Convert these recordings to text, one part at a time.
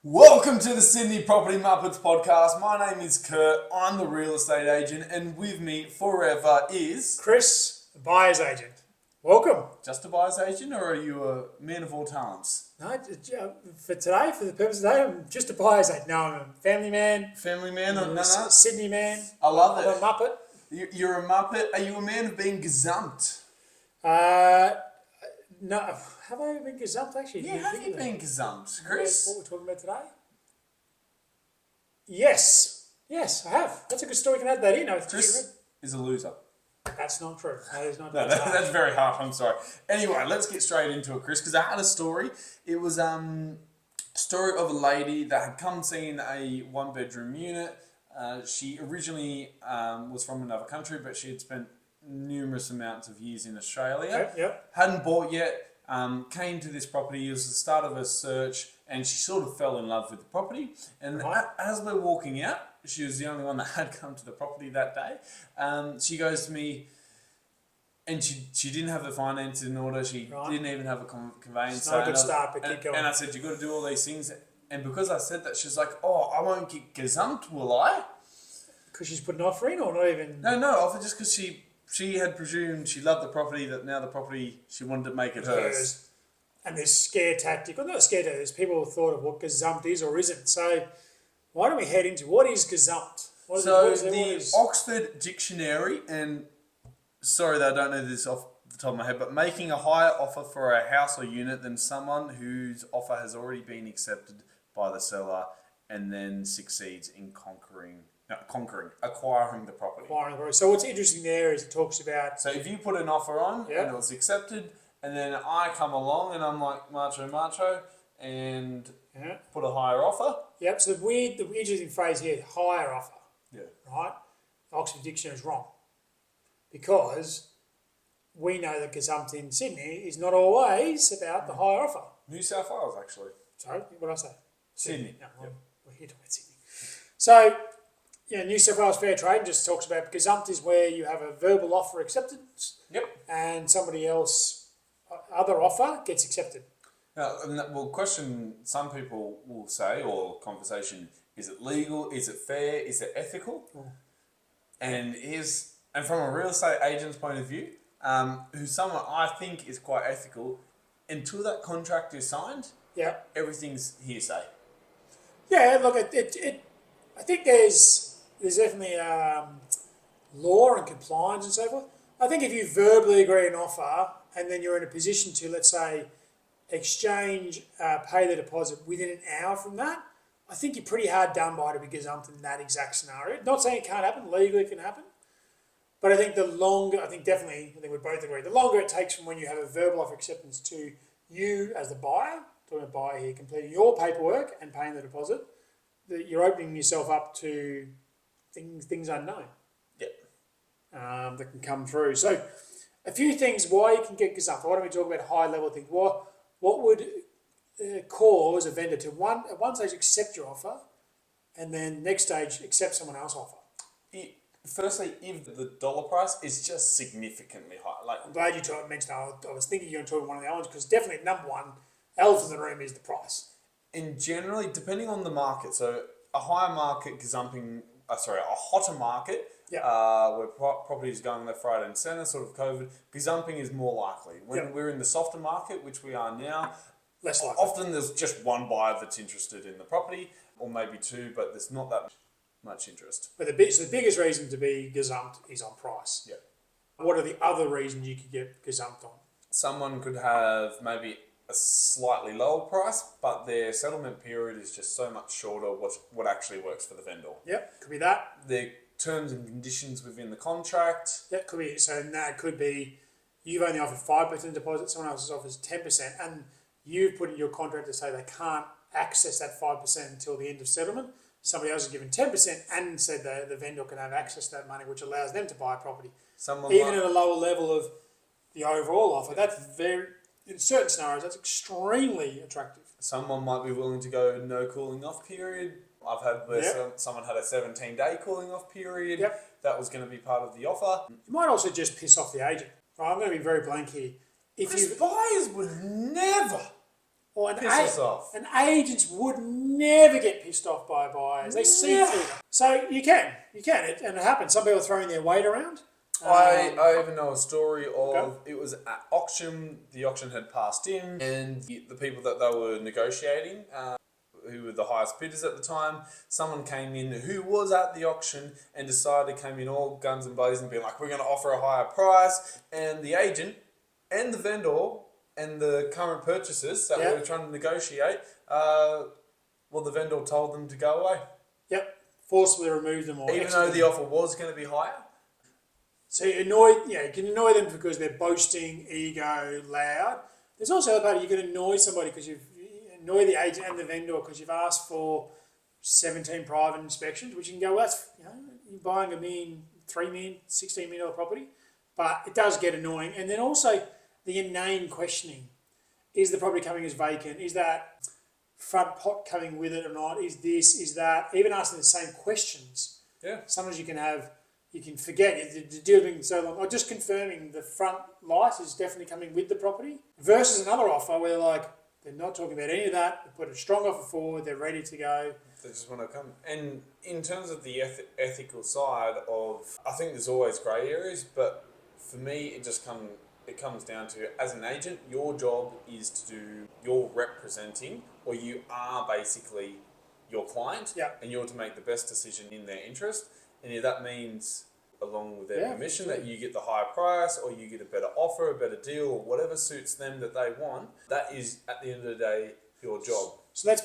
Welcome to the Sydney Property Muppets podcast. My name is Kurt. I'm the real estate agent, and with me forever is Chris, the buyer's agent. Welcome. just a buyer's agent, or are you a man of all talents? No, for today, for the purpose of today, I'm just a buyer's agent. No, I'm a family man, Family man? I'm No. a Sydney man. I love I'm a it. Muppet. You're a Muppet. Are you a man of being gazumped? No, have I been gazumped actually? Yeah, have you been gazumped, What Chris? we're talking about today? Yes, I have. That's a good story. You can add that in. Chris is a loser. That's not true. That is not No, true. that's very harsh. I'm sorry. Anyway, let's get straight into it, Chris, because I had a story. It was a story of a lady that had come seeing a one-bedroom unit. She originally was from another country, but she had spent numerous amounts of years in Australia. Okay, yep. Hadn't bought yet. Came to this property. It was the start of her search, and she sort of fell in love with the property. And Right. as we're walking out, she was the only one that had come to the property that day. She goes to me, and she didn't have the finances in order. She Right. didn't even have a conveyance. It's not a good start, but keep going. And I said, "You got to do all these things." And because I said that, she's like, "Oh, I won't get gazumped, will I?" Because she's put an offer in, or not even. No, offer just because she had presumed she loved the property, that now the property she wanted to make it hers. And there's scare tactic, well, not a scare tactic, there's people who thought of what gazumped is or isn't. So why don't we head into what is gazumped? The Oxford Dictionary, and sorry that I don't know this off the top of my head, but making a higher offer for a house or unit than someone whose offer has already been accepted by the seller and then succeeds in acquiring the property. So what's interesting there is it talks about. So if you put an offer on Yeah. and it was accepted, and then I come along and I'm like macho and Yeah. put a higher offer. Yep. So the interesting phrase here, higher offer, Yeah. right? The Oxford Dictionary is wrong because we know that gazumped in Sydney is not always about the higher offer. New South Wales, actually. Sorry, what did I say? Sydney. No, we're here talking about Sydney. So, New South Wales Fair Trade just talks about gazumped is where you have a verbal offer acceptance Yep. and somebody else other offer gets accepted. Now, question some people will say, or conversation, is it legal? Is it fair? Is it ethical? And from a real estate agent's point of view, who's someone I think is quite ethical, until that contract is signed, Yeah. everything's hearsay. Yeah, look, I think there's definitely law and compliance and so forth. I think if you verbally agree an offer and then you're in a position to, let's say, exchange, pay the deposit within an hour from that, I think you're pretty hard done by to be gazumped in that exact scenario. Not saying it can't happen, legally it can happen. But I think I think we both agree, the longer it takes from when you have a verbal offer acceptance to you as the buyer, talking about buyer here, completing your paperwork and paying the deposit, that you're opening yourself up to things unknown. Yep. That can come through. So a few things why you can get gazumped. Why don't we talk about high level things? What would cause a vendor to at one stage accept your offer and then next stage accept someone else's offer? Firstly, if the dollar price is just significantly high, I'm glad you mentioned that. I was thinking you were talking one of the others because definitely number one, elephant in the room is the price. and generally, depending on the market, so a higher market gazumping, a hotter market, where property is going left, right, and centre, sort of COVID, gazumping is more likely. When we're in the softer market, which we are now, Less likely. often there's just one buyer that's interested in the property, or maybe two, but there's not that much interest. But the biggest reason to be gazumped is on price. Yeah. What are the other reasons you could get gazumped on? Someone could have maybe a slightly lower price, but their settlement period is just so much shorter, what actually works for the vendor. Yep, could be that. The terms and conditions within the contract. That could be, so that could be you've only offered 5% deposit, someone else offers 10%, and you've put in your contract to say they can't access that 5% until the end of settlement. Somebody else has given 10% and said the vendor can have access to that money, which allows them to buy a property. Even at a lower level of the overall offer, that's in certain scenarios, that's extremely attractive. Someone might be willing to go no cooling off period. I've had where someone had a 17-day cooling off period. Yep. That was going to be part of the offer. You might also just piss off the agent. Right, I'm going to be very blank here. Because buyers would never Or Piss us off. and agents would never get pissed off by buyers. They see through them. So you can, and it happens. Some people are throwing their weight around. I even know a story of it was at auction. The auction had passed in, and the people that they were negotiating, who were the highest bidders at the time, someone came in who was at the auction and came in all guns and blazing, being like, "We're going to offer a higher price," and the agent and the vendor and the current purchasers that were trying to negotiate, the vendor told them to go away. Yep, forcibly remove them, or even though the offer was going to be higher. So you can annoy them because they're boasting, ego, loud. There's also the part you can annoy somebody because you annoy the agent and the vendor because you've asked for 17 private inspections, which you can go, well, that's, you're buying $1 million, $3 million, $16 million property, but it does get annoying. And then also the inane questioning: is the property coming as vacant? Is that front pot coming with it or not? Is this? Is that? Even asking the same questions. Yeah. Sometimes you can forget the deal being so long. Or just confirming the front light is definitely coming with the property versus another offer where they're not talking about any of that. They put a strong offer forward. They're ready to go. They just want to come. And in terms of the ethical side of, I think there's always grey areas, but for me, it comes down to, as an agent, your job is to do, you're representing, or you are basically your client, and you're to make the best decision in their interest. And if that means, along with their permission, that you get the higher price or you get a better offer, a better deal, or whatever suits them that they want, that is, at the end of the day, your job. So let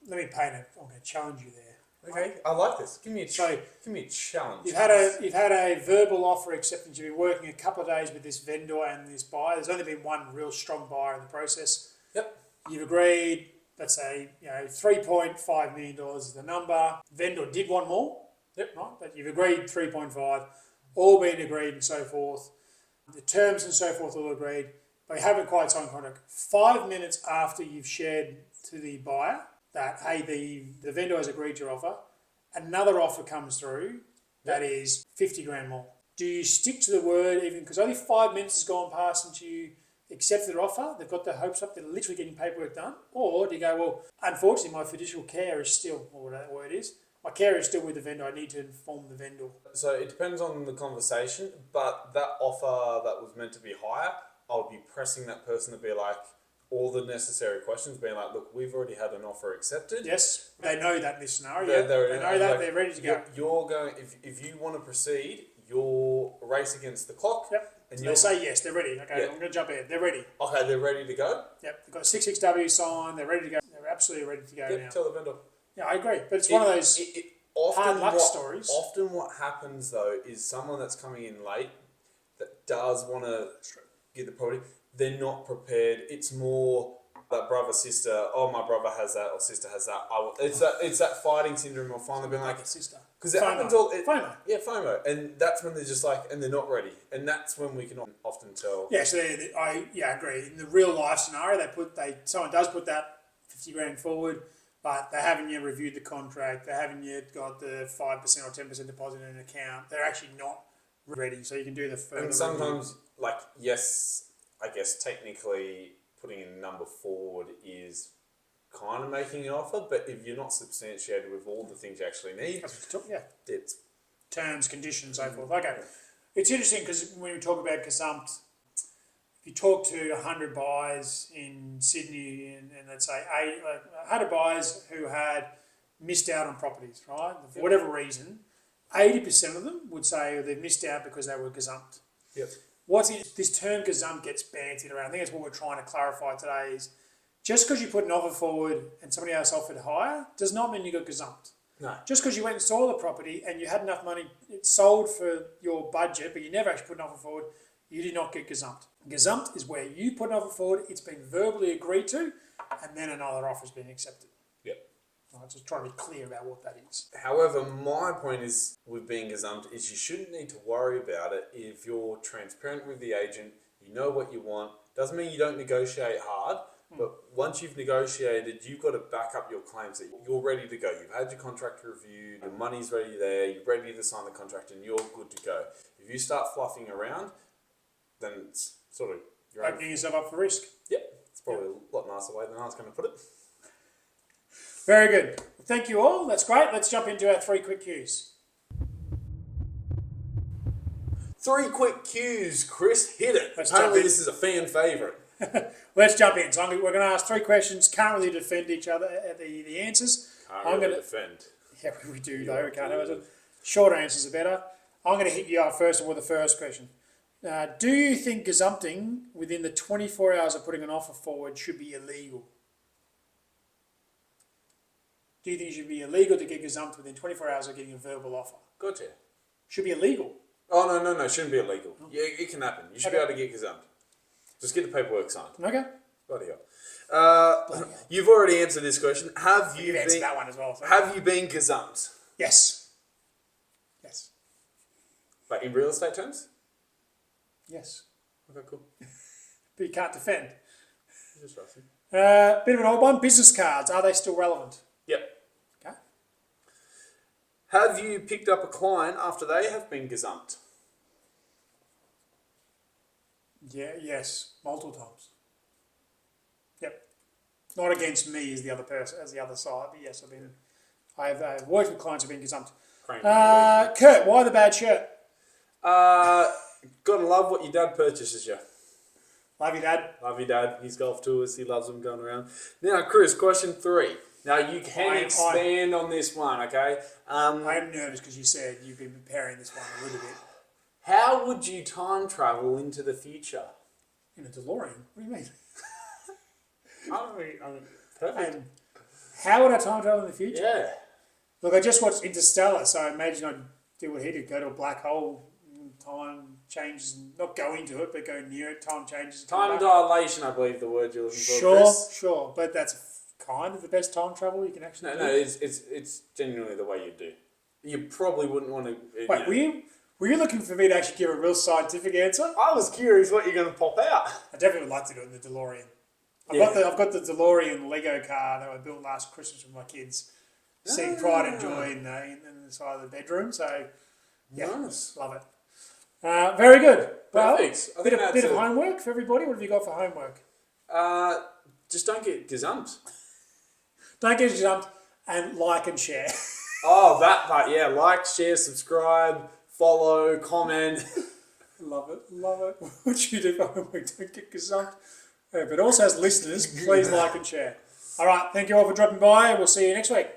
me paint it. I'm going to challenge you there. Okay, I like this. Give me a challenge. You've had a verbal offer acceptance. You've been working a couple of days with this vendor and this buyer. There's only been one real strong buyer in the process. Yep. You've agreed, let's say, $3.5 million is the number. Vendor did want more. Yep. Right, but you've agreed 3.5, all been agreed and so forth. The terms and so forth all agreed, but you haven't quite signed contract. 5 minutes after you've shared to the buyer that, hey, the vendor has agreed to your offer, another offer comes through that is 50 grand more. Do you stick to the word even because only 5 minutes has gone past since you accepted their offer, they've got their hopes up, they're literally getting paperwork done? Or do you go, well, unfortunately, my fiducial care is still, or whatever that word is, my care is still with the vendor, I need to inform the vendor? So it depends on the conversation, but that offer that was meant to be higher, I would be pressing that person to be like, all the necessary questions, being like, look, we've already had an offer accepted. Yes, they know that in this scenario. They know that, they're ready to go. You're going, if you want to proceed, you're race against the clock. Yep. And they say yes, they're ready. Okay, I'm going to jump in. They're ready. Okay, they're ready to go? Yep, they've got 6XW signed, they're ready to go. They're absolutely ready to go now. Tell the vendor. Yeah, I agree. But it's one of those hard luck stories. Often what happens, though, is someone that's coming in late that does want to get the property, they're not prepared. It's more that brother, sister, oh, my brother has that or sister has that. It's that fighting syndrome of finally being like, sister. Because it happens all... FOMO. Yeah, FOMO. And that's when they're just like, and they're not ready. And that's when we can often tell. Yeah, so I agree. In the real life scenario, someone does put that 50 grand forward, but they haven't yet reviewed the contract. They haven't yet got the 5% or 10% deposit in an account. They're actually not ready. So you can do the further. And sometimes, yes, I guess technically putting a number forward is kind of making an offer, but if you're not substantiated with all the things you actually need, it's terms, conditions, so forth. Okay, it's interesting because when we talk about Gazumped, if you talk to 100 buyers in Sydney and let's say 100 buyers who had missed out on properties, right, for whatever reason, 80% of them would say they've missed out because they were Gazumped. Yep. This term Gazumped gets bandied around. I think that's what we're trying to clarify today is just because you put an offer forward and somebody else offered higher does not mean you got Gazumped. No. Just because you went and saw the property and you had enough money, it sold for your budget, but you never actually put an offer forward, you did not get Gazumped. Gazumped is where you put an offer forward, it's been verbally agreed to, and then another offer has been accepted. Yep. I'm just trying to be clear about what that is. However, my point is with being Gazumped is you shouldn't need to worry about it if you're transparent with the agent, you know what you want. Doesn't mean you don't negotiate hard, but once you've negotiated, you've got to back up your claims that you're ready to go. You've had your contract reviewed, the money's ready there, you're ready to sign the contract, and you're good to go. If you start fluffing around, then it's sort of... Opening yourself up for risk. Yep. It's probably a lot nicer way than I was going to put it. Very good. Thank you all. That's great. Let's jump into our 3 quick cues. 3 quick cues, Chris. Hit it. Let's Apparently jump in. this is a fan favourite. Let's jump in. So we're going to ask 3 questions. Can't really defend each other the answers. Can't really defend. Yeah, we do though. We can't have it. Short answers are better. I'm going to hit you up first with the first question. Do you think gazumping within the 24 hours of putting an offer forward should be illegal? Do you think it should be illegal to get gazumped within 24 hours of getting a verbal offer? Gotcha. Should be illegal. Oh, no, it shouldn't be illegal. Yeah, it can happen. You should be Okay. able to get gazumped. Just get the paperwork signed. Okay. Bloody hell. You've already answered this question. Have you You've answered been, that one as well. So. have you been gazumped? Yes. Yes. But in real estate terms? Yes. Okay, cool. But you can't defend. Just asking. Bit of an old one. Business cards. Are they still relevant? Yep. Okay. Have you picked up a client after they have been gazumped? Yeah. Yes. Multiple times. Yep. Not against me as the other person, as the other side, but yes, I've worked with clients who've been gazumped. Kurt, why the bad shirt? Gotta love what your dad purchases you. Love you, Dad. Love your dad. His golf tours. He loves them going around. Now, Chris, question 3. Now, you can expand on this one, okay? I am nervous because you said you've been preparing this one a little bit. How would you time travel into the future? In a DeLorean? What do you mean? Perfect. And how would I time travel in the future? Yeah. Look, I just watched Interstellar, so I imagine I'd do what he did, go to a black hole, time changes, not go into it, but go near it, time changes. Time dilation, I believe the word you're looking for, Sure, Chris. sure, but that's kind of the best time travel you can actually do. No, it's genuinely the way you do. You probably wouldn't want to... Wait, were you looking for me to actually give a real scientific answer? I was curious what you're going to pop out. I definitely would like to do it in the DeLorean. Yeah. I've got the DeLorean Lego car that I built last Christmas with my kids. Seeing pride and joy in the side of the bedroom. So, yeah, Nice. love it. Very good. Well, Perfect. I bit think of homework for everybody. What have you got for homework? Just don't get gazumped. Don't get jumped and like and share. Oh, that part, yeah. Like, share, subscribe, follow, comment. Love it, love it. What you do for homework, don't get gazumped. But also as listeners, please like and share. All right, thank you all for dropping by. We'll see you next week.